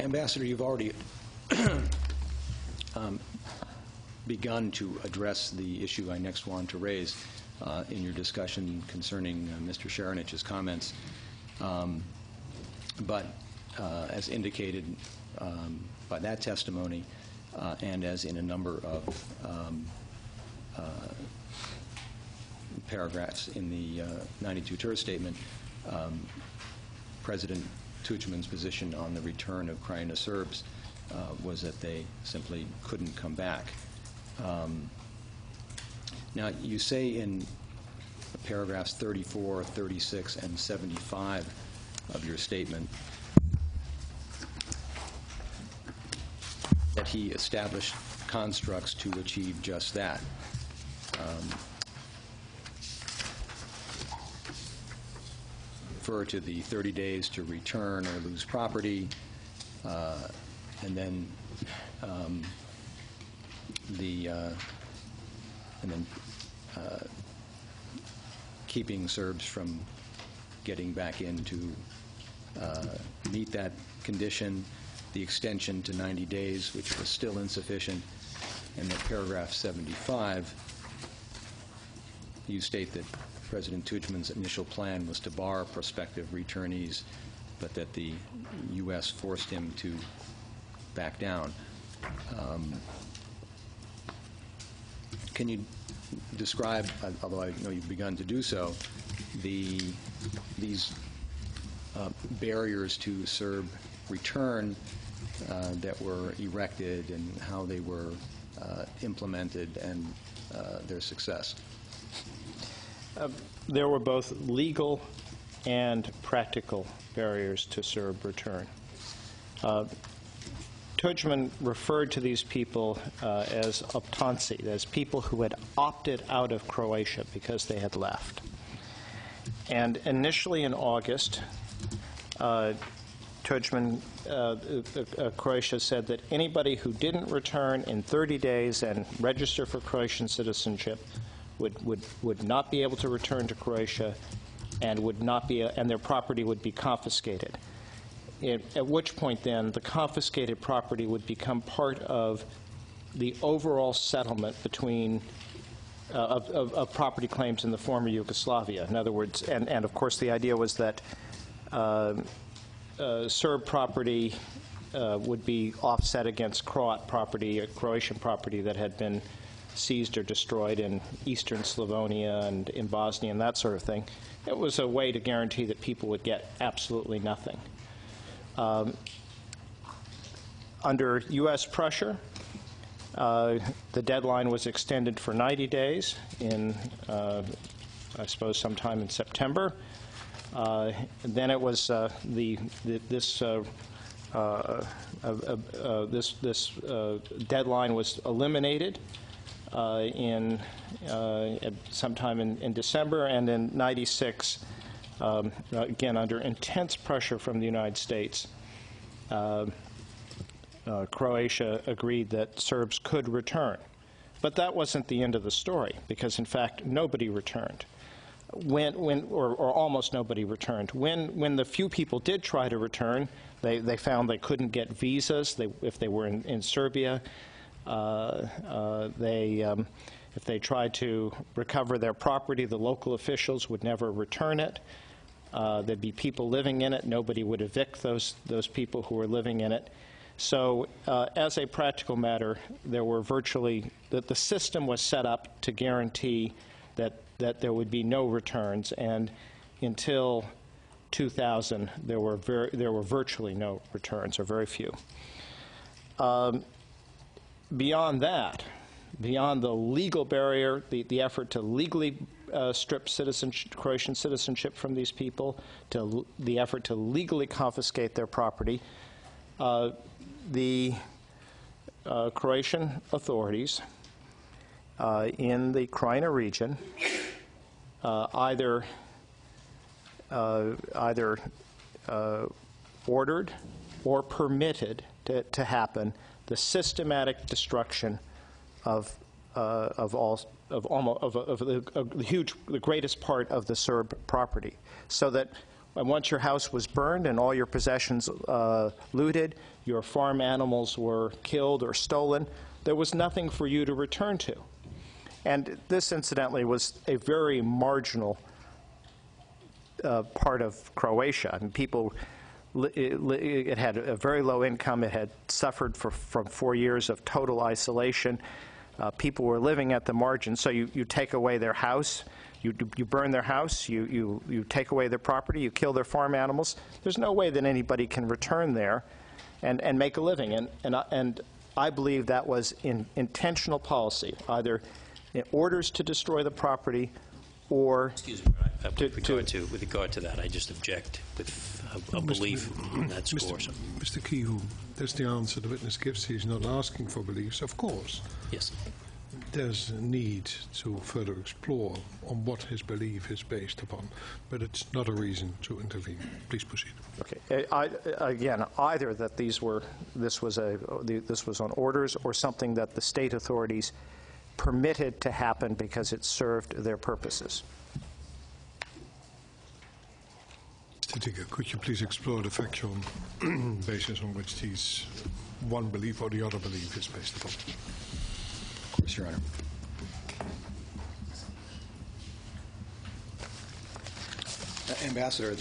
Ambassador, you've already begun to address the issue I next want to raise in your discussion concerning Mr. Sharonich's comments. But as indicated by that testimony, and as in a number of paragraphs in the 92 tourist statement, President Tudjman's position on the return of Krajina Serbs was that they simply couldn't come back. Now, you say in paragraphs 34, 36, and 75 of your statement that he established constructs to achieve just that. Refer to the 30 days to return or lose property, and then keeping Serbs from getting back in to meet that condition, the extension to 90 days, which was still insufficient, and that paragraph 75, you state that President Tudjman's initial plan was to bar prospective returnees, but that the U.S. forced him to back down. Can you describe, although I know you've begun to do so, these barriers to Serb return that were erected and how they were implemented and their success? There were both legal and practical barriers to Serb return. Tudjman referred to these people as optanci, as people who had opted out of Croatia because they had left. And initially in August, Tudjman, Croatia said that anybody who didn't return in 30 days and register for Croatian citizenship would not be able to return to Croatia and would not be, and their property would be confiscated. At which point then the confiscated property would become part of the overall settlement between of property claims in the former Yugoslavia. In other words, and of course the idea was that Serb property would be offset against Croat property, Croatian property that had been seized or destroyed in eastern Slavonia and in Bosnia and that sort of thing. It was a way to guarantee that people would get absolutely nothing. Under U.S. pressure, the deadline was extended for 90 days in, I suppose, sometime in September. Then it was this deadline was eliminated sometime in December, and in '96, again under intense pressure from the United States, Croatia agreed that Serbs could return. But that wasn't the end of the story, because in fact nobody returned. Or almost nobody returned. When the few people did try to return, they found they couldn't get visas if they were in Serbia. If they tried to recover their property, the local officials would never return it. There'd be people living in it. Nobody would evict those people who were living in it. So as a practical matter, there were virtually, the system was set up to guarantee that there would be no returns, and until 2000, there were virtually no returns, or very few. Beyond that, beyond the legal barrier, the effort to legally strip Croatian citizenship from these people, to the effort to legally confiscate their property, the Croatian authorities in the Krajina region either ordered or permitted to happen the systematic destruction of the greatest part of the Serb property, so that And once your house was burned and all your possessions looted, your farm animals were killed or stolen, there was nothing for you to return to. And this, incidentally, was a very marginal part of Croatia. I mean, people, it had a very low income. It had suffered from 4 years of total isolation. People were living at the margin. So you take away their house, you burn their house, you take away their property, you kill their farm animals. There's no way that anybody can return there and make a living. And I believe that was intentional policy, either in orders to destroy the property or Excuse me, with regard to that, I just object with a belief in that score. Mr. Kehoe, that's the answer the witness gives. He's not asking for beliefs, of course. Yes. There's a need to further explore on what his belief is based upon, but it's not a reason to intervene. Please proceed. Okay. Again, either that this was on orders or something that the state authorities permitted to happen because it served their purposes. Mr. Digger, could you please explore the factual basis on which these one belief or the other belief is based upon? Of course, Your Honor. Ambassador,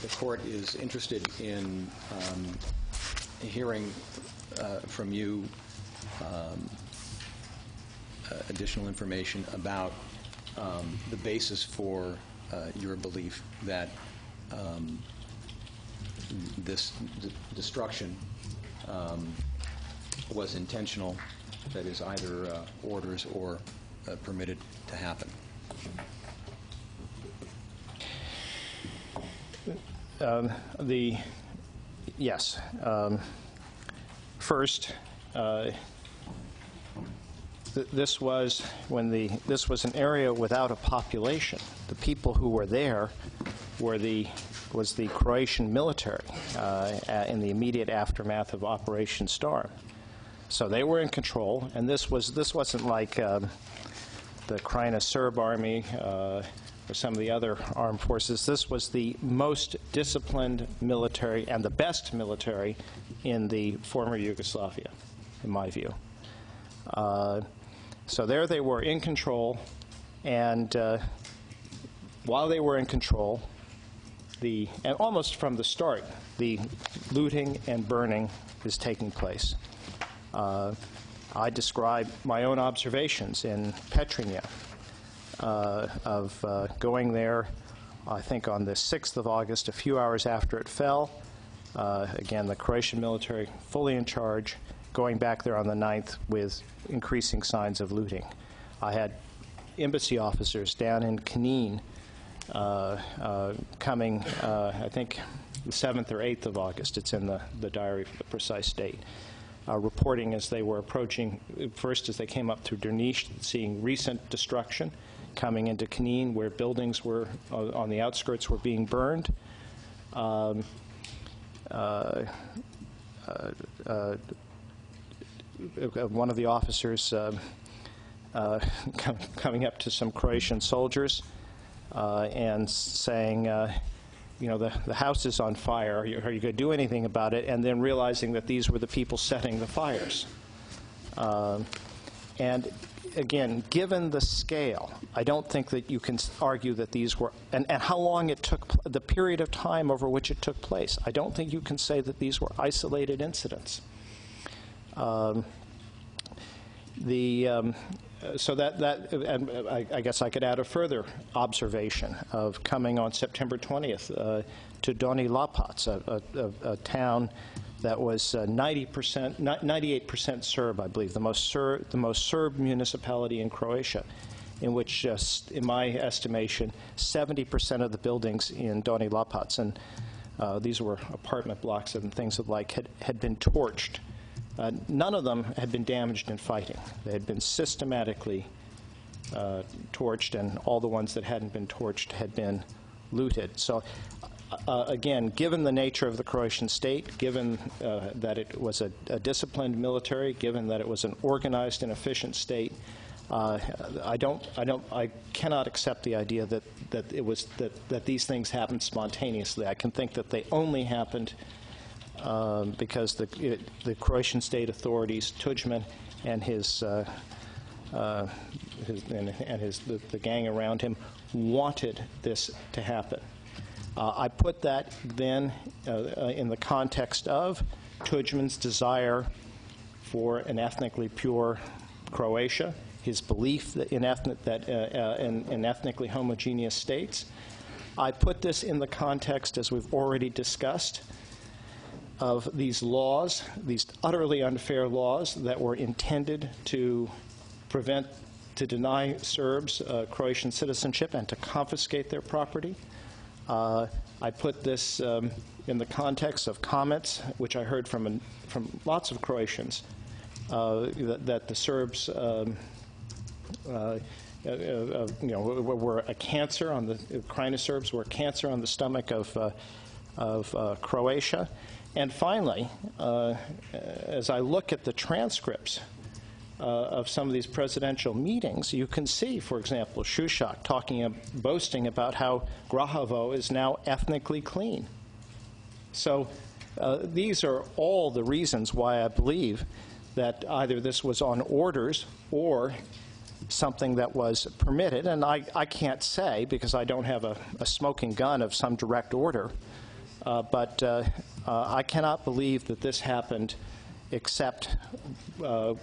the court is interested in hearing from you additional information about the basis for your belief that this destruction was intentional, that is either orders or permitted to happen. Yes. First, this was an area without a population. The people who were there was the Croatian military in the immediate aftermath of Operation Storm. So they were in control, and this wasn't like the Krajina Serb army or some of the other armed forces. This was the most disciplined military and the best military in the former Yugoslavia, in my view. So there they were in control, and while they were in control, and almost from the start, the looting and burning is taking place. I describe my own observations in Petrinja of going there, I think on the 6th of August, a few hours after it fell. Again, the Croatian military fully in charge, going back there on the 9th with increasing signs of looting. I had embassy officers down in Knin coming, I think, the 7th or 8th of August. It's in the diary for the precise date. Reporting as they were approaching, first as they came up through Drniš, seeing recent destruction, coming into Knin where buildings were on the outskirts were being burned. One of the officers coming up to some Croatian soldiers and saying, you know, the house is on fire. Are you going to do anything about it? And then realizing that these were the people setting the fires. And again, given the scale, I don't think that you can argue that these were, and how long it took, the period of time over which it took place, I don't think you can say that these were isolated incidents. So and I guess I could add a further observation of coming on September 20th to Donji Lapac, a town that was 98% Serb, I believe, the most Serb municipality in Croatia, in which, in my estimation, 70% of the buildings in Donji Lapac, and these were apartment blocks and things of like, had been torched. None of them had been damaged in fighting. They had been systematically torched, and all the ones that hadn't been torched had been looted. So, again, given the nature of the Croatian state, given that it was a disciplined military, given that it was an organized and efficient state, I cannot accept the idea that these things happened spontaneously. I can think that they only happened because the Croatian state authorities, Tudjman and the gang around him, wanted this to happen. I put that then in the context of Tudjman's desire for an ethnically pure Croatia, his belief that in ethnically homogeneous states. I put this in the context, as we've already discussed, of these laws, these utterly unfair laws that were intended to deny Serbs Croatian citizenship and to confiscate their property. I put this in the context of comments which I heard from lots of Croatians that the Serbs were a cancer on the Krajina Serbs were a cancer on the stomach of Croatia. And finally, as I look at the transcripts of some of these presidential meetings, you can see, for example, Šušak boasting about how Grahovo is now ethnically clean. So these are all the reasons why I believe that either this was on orders or something that was permitted. And I can't say, because I don't have a smoking gun of some direct order, but I cannot believe that this happened except for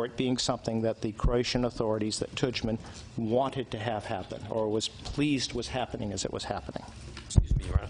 it being something that the Croatian authorities, that Tudjman wanted to have happen, or was pleased was happening as it was happening. Excuse me, Your Honor.